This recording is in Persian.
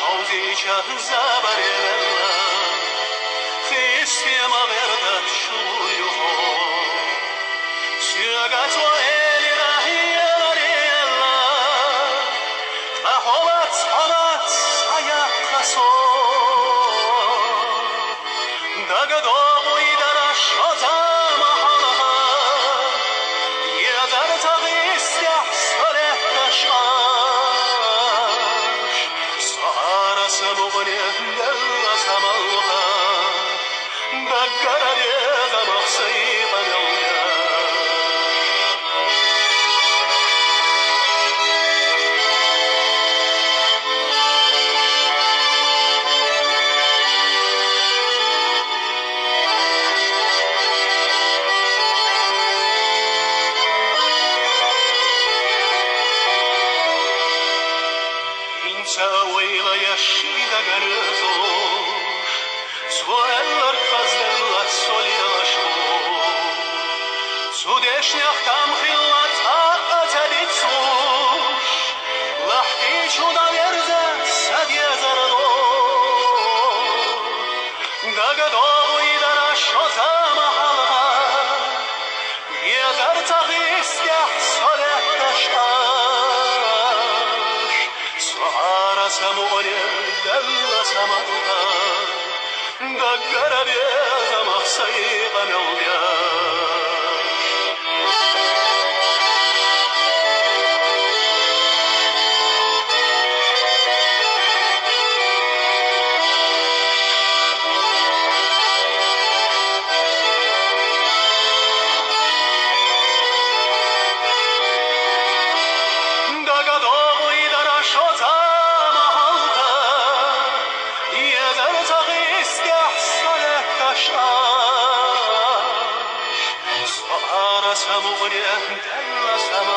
حوزي زبر خيستي ما برد شويو سيغات وإلي راهي ريلا أحوات سايا خسو داغدو ويدر شوزا محلها يدر تغيستي صلح تشعر سمعني دل سماها بقرر يا مخصيبا يوميا ويلا يشيد غرزوش سوالر خزدل سولياشو سودش نختم خلات أتديتسوش لحكي شودا يرزا سدي زردو داغدو ويدر شوزا محلها يزر تغيس يحصل سمعني دل سماها بقرر يا مخصيبا يوميا سمعني دل سماها